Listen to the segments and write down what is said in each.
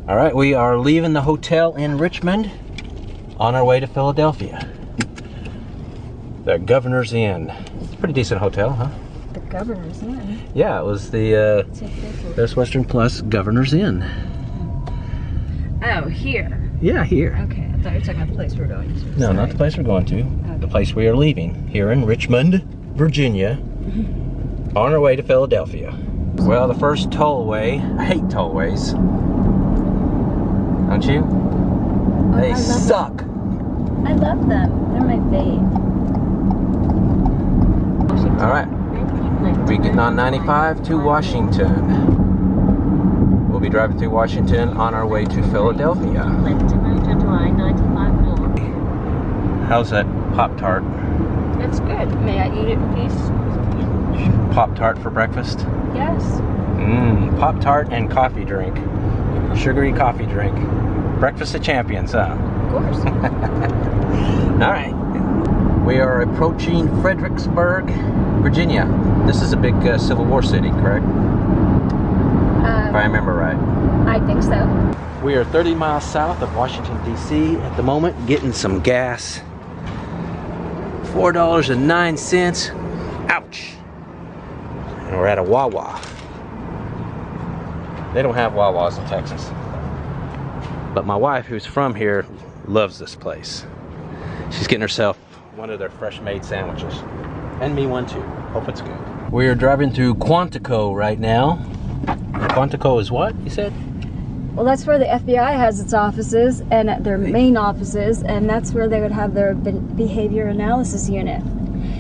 All right, we are leaving the hotel in Richmond on our way to Philadelphia. The Governor's Inn. It's a pretty decent hotel, huh? The Governor's Inn? Yeah, it was the Best Western Plus Governor's Inn. Oh, here? Yeah, here. Okay, I thought you were talking about the place we're going to. No, not the place we're going to. Okay. The place we are leaving, here in Richmond, Virginia, on our way to Philadelphia. Well, the first tollway, I hate tollways. Don't you? Oh, They suck. I love them. They're my fave. All right, we're getting on 95 to Washington. We'll be driving through Washington on our way to Philadelphia. How's that Pop-Tart? It's good. May I eat it in peace? Pop-Tart for breakfast? Yes. Pop-Tart and coffee drink. Sugary coffee drink. Breakfast of champions, huh? Of course. All right. We are approaching Fredericksburg, Virginia. This is a big Civil War city, correct? If I remember right. I think so. We are 30 miles south of Washington, D.C. at the moment, getting some gas. $4.09. Ouch. And we're at a Wawa. They don't have Wawas in Texas. But my wife, who's from here, loves this place. She's getting herself one of their fresh made sandwiches. And me one too. Hope it's good. We are driving through Quantico right now. Quantico is what, you said? Well, that's where the FBI has its offices, and their main offices, and that's where they would have their behavior analysis unit.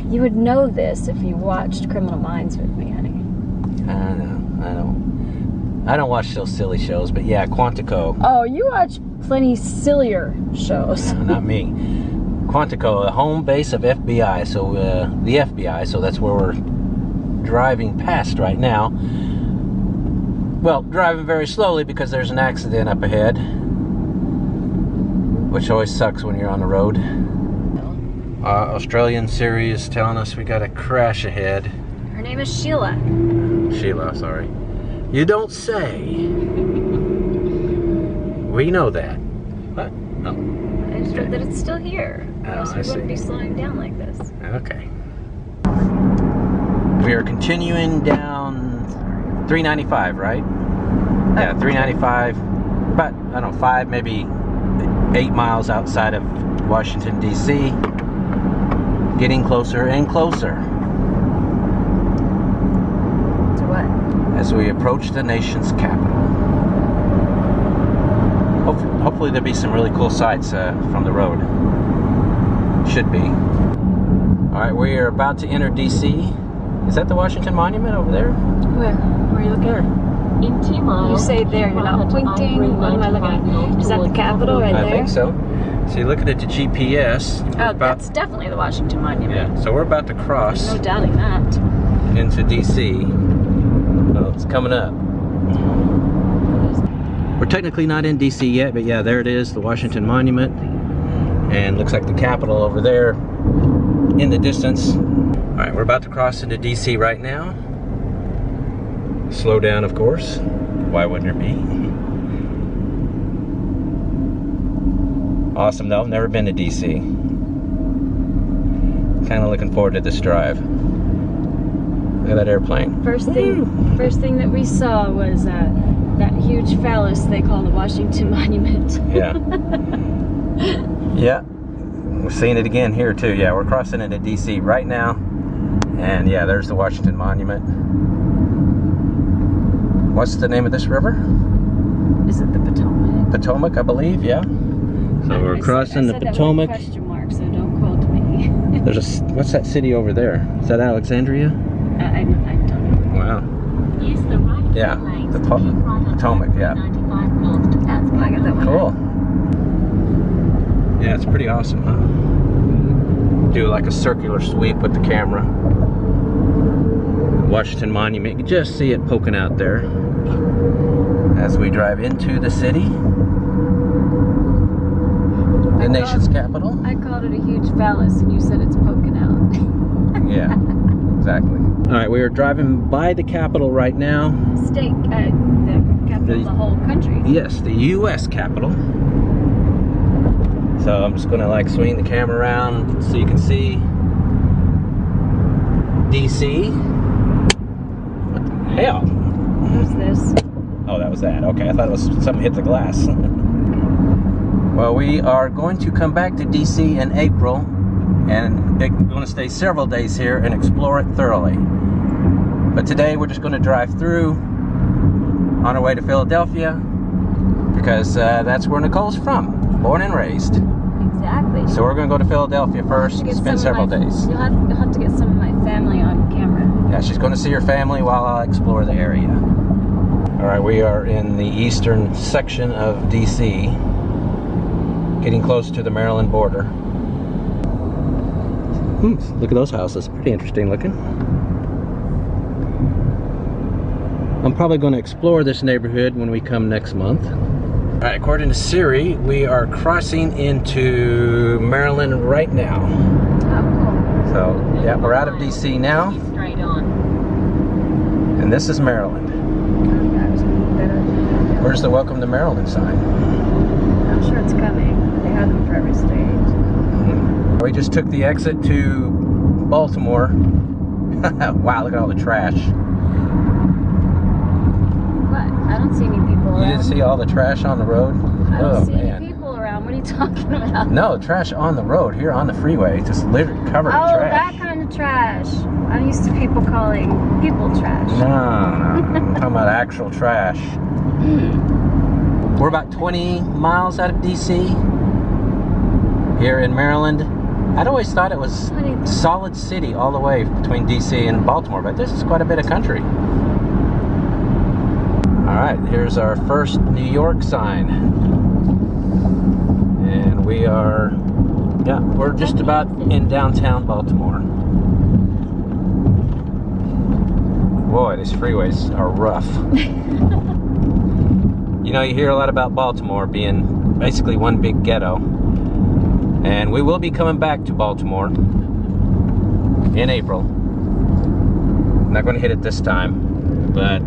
You would know this if you watched Criminal Minds with me, honey. I know. I don't watch those silly shows, but yeah, Quantico. Oh, you watch plenty sillier shows. No, not me. Quantico, the home base of FBI, so the FBI, so that's where we're driving past right now. Well, driving very slowly because there's an accident up ahead, which always sucks when you're on the road. Australian Siri is telling us we got a crash ahead. Her name is Sheila. Sheila, sorry. You don't say. We know that. What? Oh. I just read that it's still here. Else we wouldn't be slowing down like this. Okay. We are continuing down 395, right? Yeah, 395. About, I don't know, 5, maybe 8 miles outside of Washington, D.C. Getting closer and closer. To what? As we approach the nation's capital. Hopefully there'll be some really cool sights from the road. Should be. Alright, we are about to enter D.C. Is that the Washington Monument over there? Where? Where are you looking at? In 2 miles, you say there, you're not pointing. What am I looking at? Is that the Capitol right there? I think so. So you're looking at the GPS. Oh, that's definitely the Washington Monument. Yeah, so we're about to cross. No doubting that. Into D.C. Well, it's coming up. We're technically not in D.C. yet, but yeah, there it is, the Washington Monument. And looks like the Capitol over there in the distance. All right, we're about to cross into D.C. right now. Slow down, of course. Why wouldn't it be? Awesome though, never been to D.C. Kind of looking forward to this drive. Look at that airplane. First thing that we saw was that huge phallus they call the Washington Monument. Yeah. Yeah. We're seeing it again here too. Yeah, we're crossing into D.C. right now. And yeah, there's the Washington Monument. What's the name of this river? Is it the Potomac? Potomac, I believe, yeah. So we're crossing the Potomac. That with a question mark, so don't quote me. There's a, what's that city over there? Is that Alexandria? I don't know. Wow. Use the right Yeah, the Potomac, yeah. I got that one. Cool. Yeah, it's pretty awesome, huh? Do like a circular sweep with the camera. Washington Monument, you can just see it poking out there as we drive into the city. The nation's capital. I called it a huge phallus and you said it's poking out. Yeah, exactly. All right, we are driving by the Capitol right now. The Capital of the whole country. Yes, the U.S. capital. So I'm just gonna like swing the camera around so you can see DC. What the hell? Who's this? Oh, that was that. Okay, I thought it was something hit the glass. Well, we are going to come back to DC in April, and we're going to stay several days here and explore it thoroughly. But today we're just going to drive through on our way to Philadelphia, because that's where Nicole's from, born and raised. Exactly. So we're going to go to Philadelphia first and spend several days. You'll have to get some of my family on camera. Yeah, she's going to see her family while I explore the area. All right, we are in the eastern section of DC, getting close to the Maryland border. Look at those houses, pretty interesting looking. I'm probably going to explore this neighborhood when we come next month. All right, according to Siri, we are crossing into Maryland right now. Oh, cool. So, yeah, we're out of DC now, Straight on. and this is Maryland. Where's the Welcome to Maryland sign? I'm sure it's coming. They have them for every state. We just took the exit to Baltimore. Wow, look at all the trash. What? I don't see any people around. You didn't see all the trash on the road? I don't see man. any people around. What are you talking about? No, trash on the road, here on the freeway, just literally covered in trash. That kind of trash. I'm used to people calling people trash. No, I'm talking about actual trash. We're about 20 miles out of DC, here in Maryland. I'd always thought it was solid city all the way between DC and Baltimore, but this is quite a bit of country. All right, here's our first New York sign. And we are, yeah, we're just about in downtown Baltimore. Boy, these freeways are rough. You know, you hear a lot about Baltimore being basically one big ghetto. And we will be coming back to Baltimore in April. I'm not going to hit it this time. But,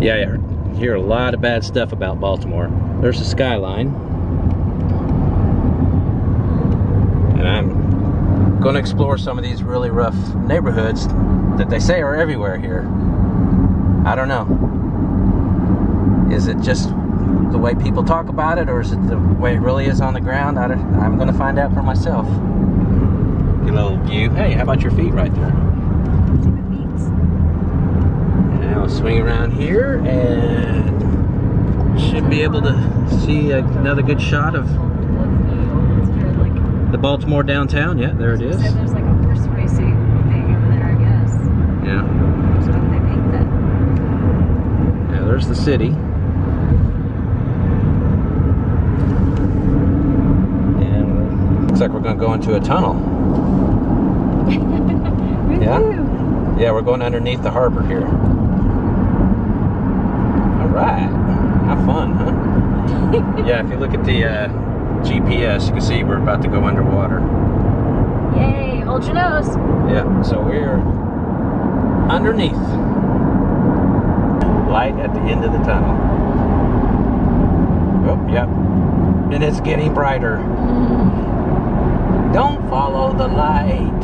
yeah, you hear a lot of bad stuff about Baltimore. There's the skyline. And I'm going to explore some of these really rough neighborhoods that they say are everywhere here. I don't know. Is it just the way people talk about it, or is it the way it really is on the ground? I'm going to find out for myself. Get a little view. Hey, how about your feet right there? And I'll swing around here and should be able to see another good shot of the Baltimore downtown. Yeah, there it is. There's like a horse racing thing over there, I guess. Yeah. So they paint that. Yeah, there's the city. Looks like we're going to go into a tunnel. Yeah? Yeah, we're going underneath the harbor here. Alright. Have fun, huh? Yeah, if you look at the GPS, you can see we're about to go underwater. Yay, hold your nose. Yeah, so we're underneath. Light at the end of the tunnel. Oh, yep. And it's getting brighter. Don't follow the light.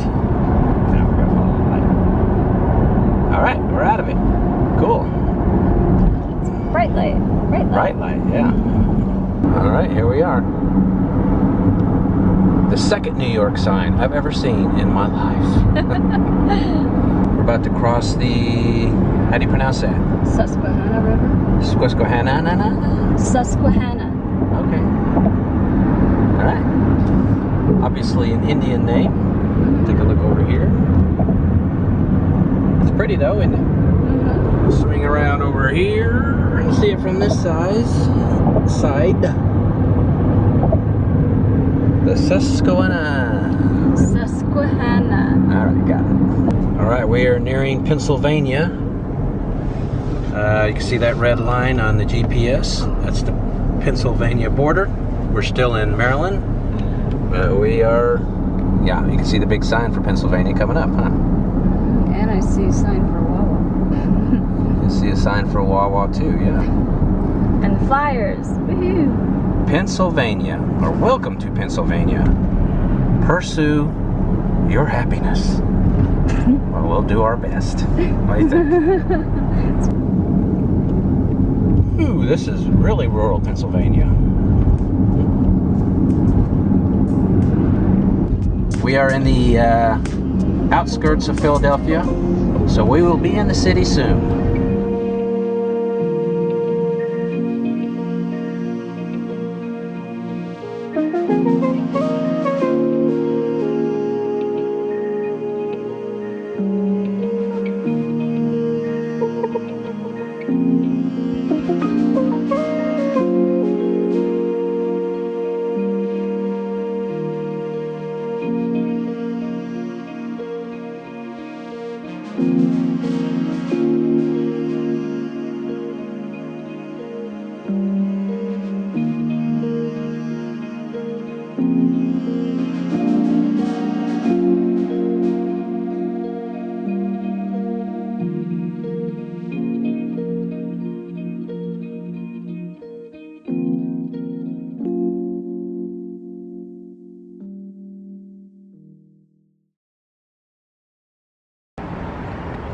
Now we're gonna follow the light. All right, we're out of it. Cool. It's bright light. Bright light. Bright light, yeah. All right, here we are. The second New York sign I've ever seen in my life. We're about to cross the, how do you pronounce that? Susquehanna River. Susquehanna? Susquehanna. Okay. All right. Obviously an Indian name. Take a look over here. It's pretty though, isn't it? We'll swing around over here and see it from this side. The Susquehanna. Susquehanna. All right, got it. All right, we are nearing Pennsylvania. You can see that red line on the GPS. That's the Pennsylvania border. We're still in Maryland. We are, yeah, you can see the big sign for Pennsylvania coming up, huh? And I see a sign for Wawa. You see a sign for Wawa too, yeah. And the flyers. Woohoo! Pennsylvania, or welcome to Pennsylvania. Pursue your happiness. Well, we'll do our best. What do you think? Ooh, this is really rural Pennsylvania. We are in the outskirts of Philadelphia, so we will be in the city soon.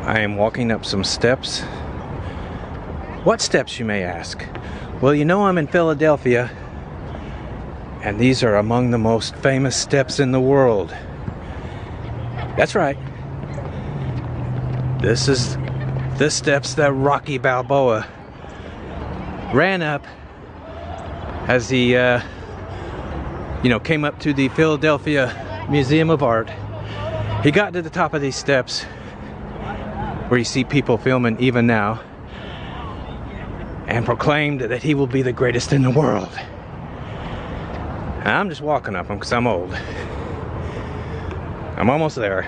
I am walking up some steps. What steps, you may ask? Well, you know I'm in Philadelphia, and these are among the most famous steps in the world. That's right. This is the steps that Rocky Balboa ran up as he, came up to the Philadelphia Museum of Art. He got to the top of these steps, where you see people filming even now, and proclaimed that he will be the greatest in the world. And I'm just walking up them because I'm old. I'm almost there.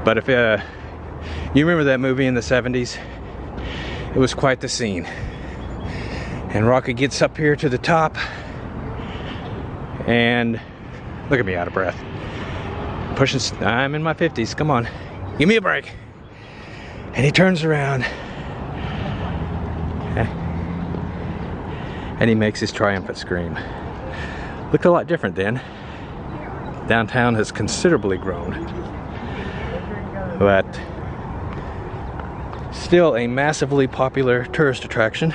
But if you remember that movie in the 70s, it was quite the scene. And Rocky gets up here to the top, and look at me, out of breath. I'm in my 50s, come on, give me a break. And he turns around and he makes his triumphant scream. Looked a lot different then. Downtown has considerably grown, but still a massively popular tourist attraction.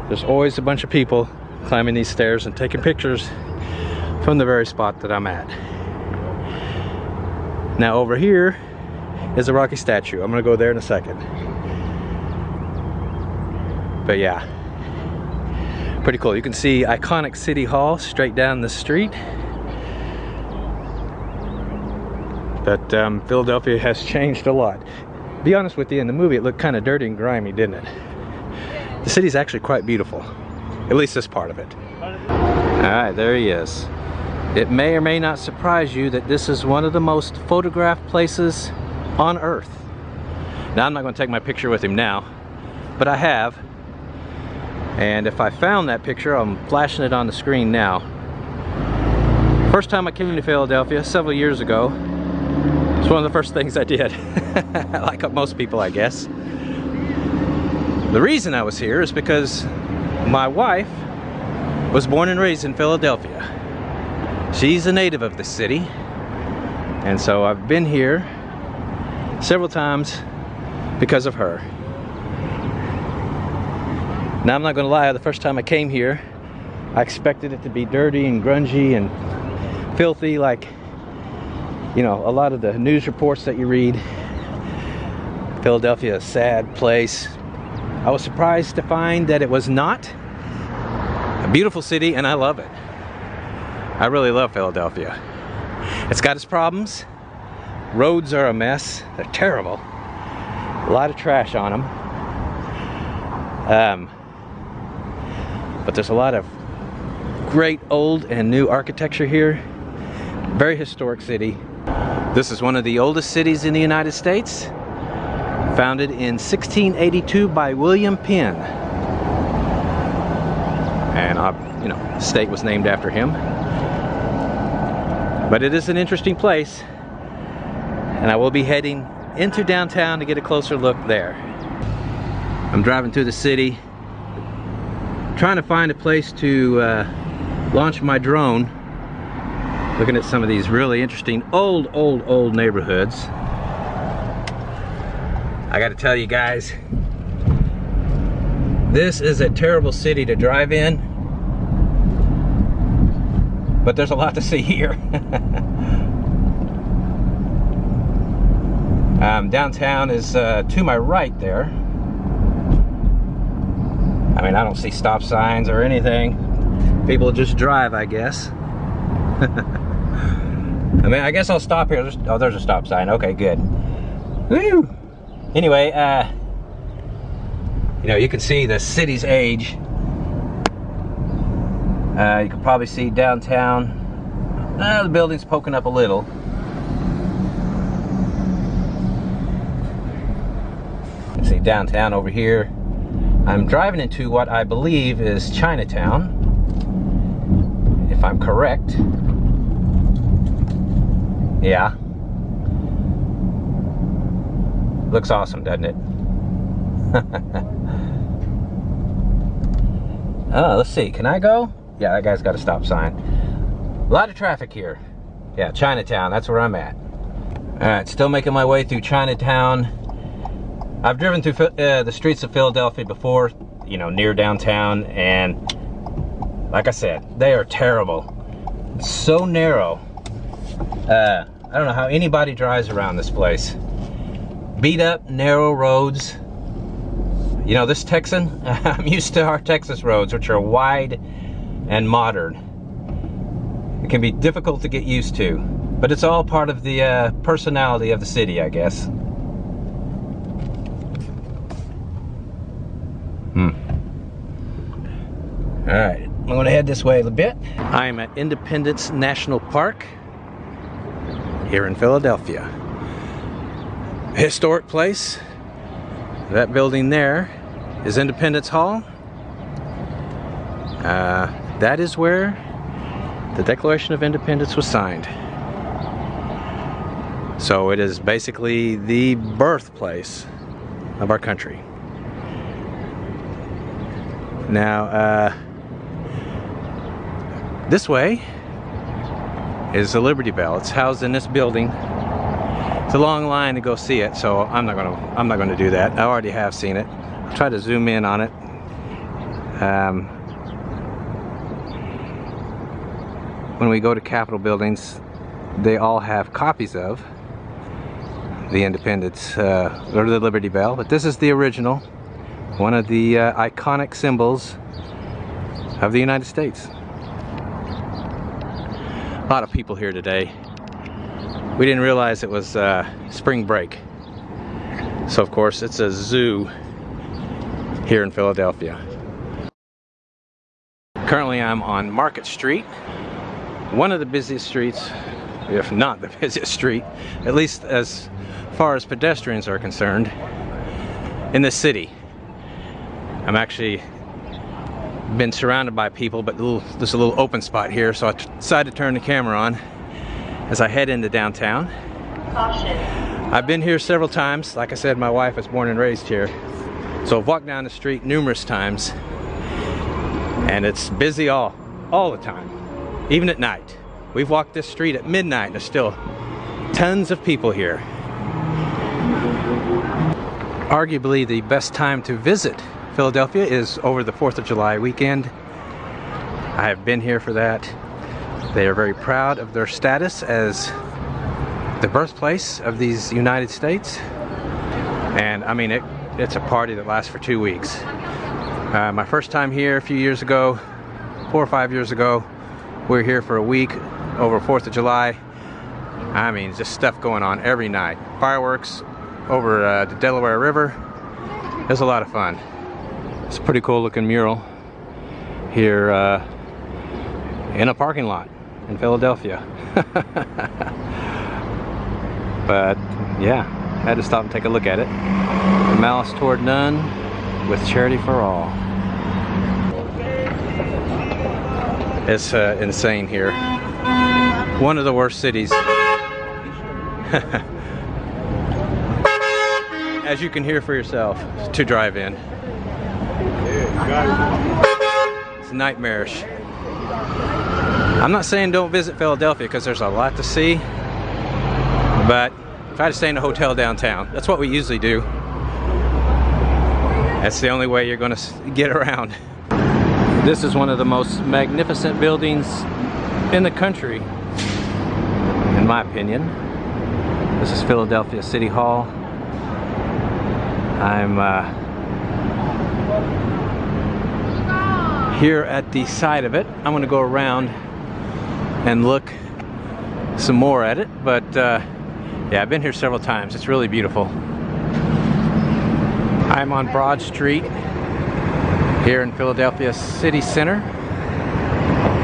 There's always a bunch of people climbing these stairs and taking pictures from the very spot that I'm at. Now over here is a Rocky statue. I'm gonna go there in a second. But yeah, pretty cool. You can see iconic City Hall straight down the street. But Philadelphia has changed a lot. To be honest with you, in the movie it looked kind of dirty and grimy, didn't it? The city's actually quite beautiful, at least this part of it. Alright, there he is. It may or may not surprise you that this is one of the most photographed places on Earth. Now, I'm not going to take my picture with him now, but I have. And if I found that picture, I'm flashing it on the screen now. First time I came to Philadelphia, several years ago, it's one of the first things I did. Like most people, I guess. The reason I was here is because my wife was born and raised in Philadelphia. She's a native of the city, and so I've been here several times because of her. Now, I'm not going to lie, the first time I came here, I expected it to be dirty and grungy and filthy, like, you know, a lot of the news reports that you read. Philadelphia, a sad place. I was surprised to find that it was not. A beautiful city, and I love it. I really love Philadelphia. It's got its problems. Roads are a mess. They're terrible. A lot of trash on them. But there's a lot of great old and new architecture here. Very historic city. This is one of the oldest cities in the United States. Founded in 1682 by William Penn. And, the state was named after him. But it is an interesting place, and I will be heading into downtown to get a closer look there. I'm driving through the city, trying to find a place to launch my drone. Looking at some of these really interesting old neighborhoods. I gotta tell you guys, this is a terrible city to drive in, but there's a lot to see here. Downtown is to my right there. I mean, I don't see stop signs or anything. People just drive, I guess. I mean, I guess I'll stop here. Oh, there's a stop sign. Okay, good. Woo! Anyway, you know, you can see the city's age. You can probably see downtown. The building's poking up a little. You can see downtown over here. I'm driving into what I believe is Chinatown, if I'm correct. Yeah. Looks awesome, doesn't it? Oh, let's see. Can I go? Yeah, that guy's got a stop sign. A lot of traffic here. Yeah, Chinatown. That's where I'm at. All right, still making my way through Chinatown. I've driven through the streets of Philadelphia before, you know, near downtown, and like I said, they are terrible. It's so narrow. I don't know how anybody drives around this place. Beat up, narrow roads. You know, this Texan, I'm used to our Texas roads, which are wide and modern. It can be difficult to get used to, but it's all part of the personality of the city, I guess. All right, I'm gonna head this way a little bit. I am at Independence National Park here in Philadelphia. A historic place. That building there is Independence Hall. That is where the Declaration of Independence was signed. So it is basically the birthplace of our country. Now, this way is the Liberty Bell. It's housed in this building. It's a long line to go see it, so I'm not gonna do that. I already have seen it. I'll try to zoom in on it. When we go to Capitol buildings, they all have copies of the Independence or the Liberty Bell, but this is the original, one of the iconic symbols of the United States. A lot of people here today. We didn't realize it was spring break. So of course it's a zoo here in Philadelphia. Currently I'm on Market Street, one of the busiest streets, if not the busiest street, at least as far as pedestrians are concerned, in the city. I'm actually been surrounded by people, but there's a little open spot here, so I decided to turn the camera on as I head into downtown. Caution. I've been here several times. Like I said, my wife was born and raised here, so I've walked down the street numerous times, and it's busy all the time, even at night. We've walked this street at midnight and there's still tons of people here. Arguably the best time to visit Philadelphia is over the 4th of July weekend. I have been here for that. They are very proud of their status as the birthplace of these United States. And I mean, it's a party that lasts for 2 weeks. My first time here a few years ago, 4 or 5 years ago, we were here for a week over 4th of July. I mean, just stuff going on every night. Fireworks over the Delaware River. It was a lot of fun. It's a pretty cool looking mural here in a parking lot in Philadelphia. But yeah, I had to stop and take a look at it. Malice toward none, with charity for all. It's insane here. One of the worst cities. as you can hear for yourself, to drive in. It's nightmarish. I'm not saying don't visit Philadelphia because there's a lot to see, but try to stay in a hotel downtown. That's what we usually do. That's the only way you're going to get around. This is one of the most magnificent buildings in the country, in my opinion. This is Philadelphia City Hall. I'm here at the side of it. I'm going to go around and look some more at it, but yeah, I've been here several times. It's really beautiful. I'm on Broad Street here in Philadelphia City Center.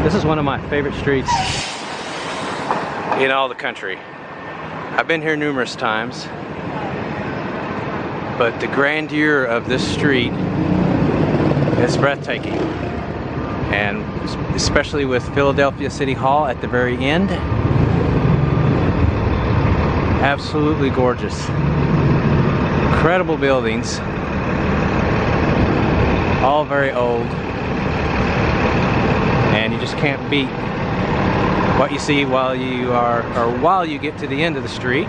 This is one of my favorite streets in all the country. I've been here numerous times, but the grandeur of this street is breathtaking. And especially with Philadelphia City Hall at the very end, absolutely gorgeous. Incredible buildings, all very old, and you just can't beat what you see while you get to the end of the street,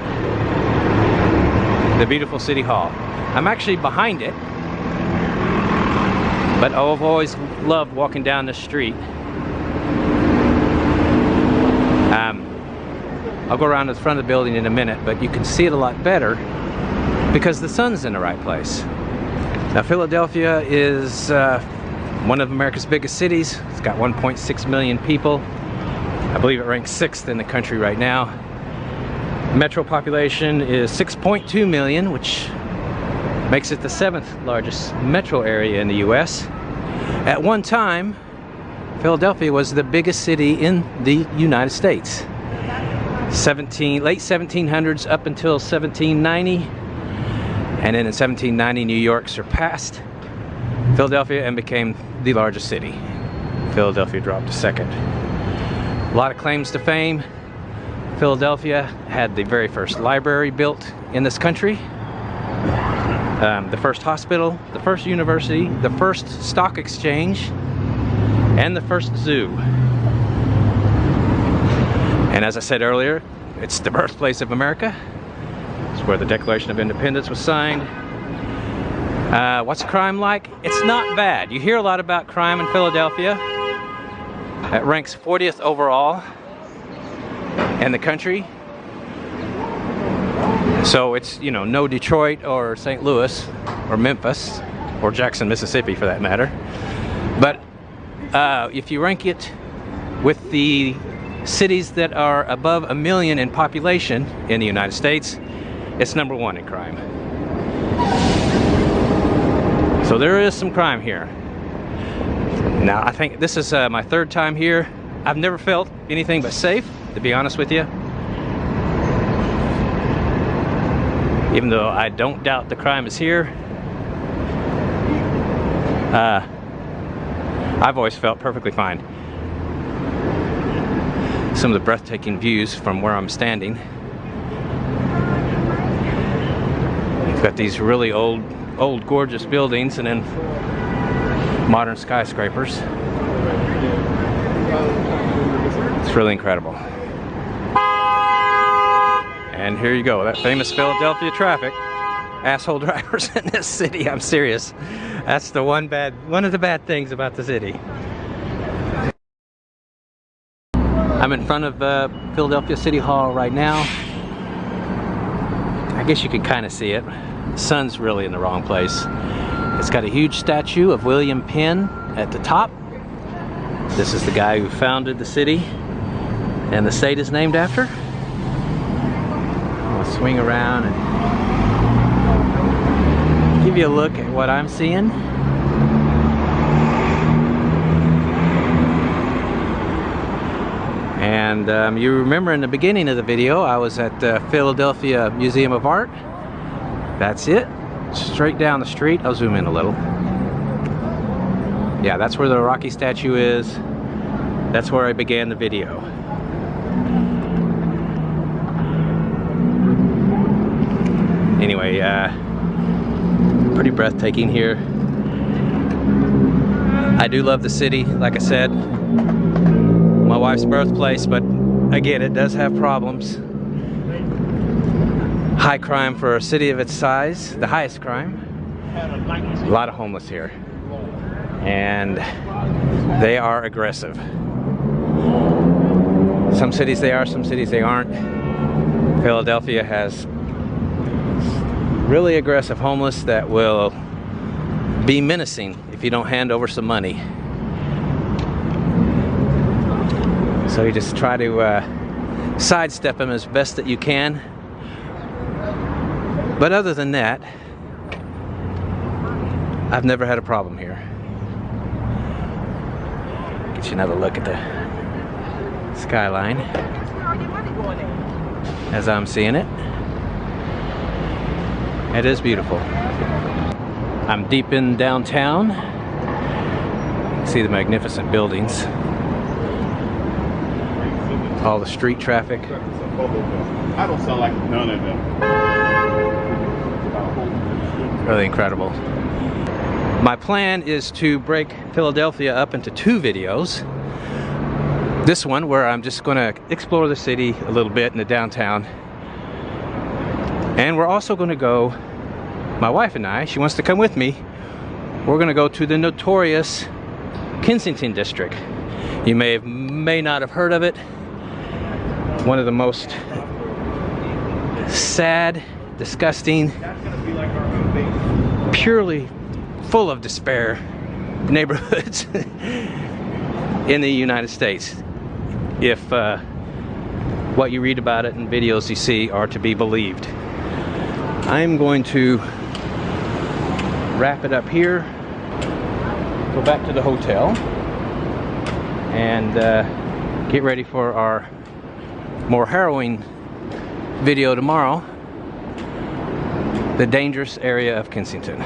the beautiful City Hall. I'm actually behind it, but I've always loved walking down this street. I'll go around to the front of the building in a minute, but you can see it a lot better because the sun's in the right place. Now, Philadelphia is one of America's biggest cities. It's got 1.6 million people. I believe it ranks 6th in the country right now. Metro population is 6.2 million, which makes it the 7th largest metro area in the US. At one time, Philadelphia was the biggest city in the United States. Late 1700s up until 1790. And then in 1790, New York surpassed Philadelphia and became the largest city. Philadelphia dropped to 2nd. A lot of claims to fame. Philadelphia had the very first library built in this country, the first hospital, the first university, the first stock exchange, and the first zoo. And as I said earlier, it's the birthplace of America. It's where the Declaration of Independence was signed. What's crime like? It's not bad. You hear a lot about crime in Philadelphia. It ranks 40th overall in the country. So it's, you know, no Detroit or St. Louis or Memphis or Jackson, Mississippi for that matter. But if you rank it with the cities that are above 1 million in population in the United States, it's number 1 in crime. So there is some crime here. Now, I think this is my 3rd time here. I've never felt anything but safe, to be honest with you. Even though I don't doubt the crime is here, I've always felt perfectly fine. Some of the breathtaking views from where I'm standing. You've got these really old gorgeous buildings and then modern skyscrapers. It's really incredible. And here you go, that famous Philadelphia traffic. Asshole drivers in this city, I'm serious. That's the one of the bad things about the city. I'm in front of Philadelphia City Hall right now. I guess you can kind of see it. The sun's really in the wrong place. It's got a huge statue of William Penn at the top. This is the guy who founded the city and the state is named after. I'll swing around and give you a look at what I'm seeing. And you remember in the beginning of the video, I was at the Philadelphia Museum of Art. That's it. Straight down the street. I'll zoom in a little. Yeah, that's where the Rocky statue is. That's where I began the video. Anyway, Pretty breathtaking here. I do love the city, like I said. My wife's birthplace, but again, it does have problems. High crime for a city of its size, the highest crime. A lot of homeless here. And they are aggressive. Some cities they are, some cities they aren't. Philadelphia has really aggressive homeless that will be menacing if you don't hand over some money. So you just try to sidestep them as best that you can. But other than that, I've never had a problem here. Get you another look at the skyline as I'm seeing it. It is beautiful. I'm deep in downtown. You can see the magnificent buildings. All the street traffic. I don't sound like none of them. Really incredible. My plan is to break Philadelphia up into 2 videos. This one where I'm just going to explore the city a little bit in the downtown. And we're also going to go, my wife and I, she wants to come with me, we're going to go to the notorious Kensington district. You may not have heard of it. One of the most sad, disgusting, purely full of despair neighborhoods in the United States, if what you read about it and videos you see are to be believed. I'm going to wrap it up here, go back to the hotel, and get ready for our more harrowing video tomorrow, the dangerous area of Kensington.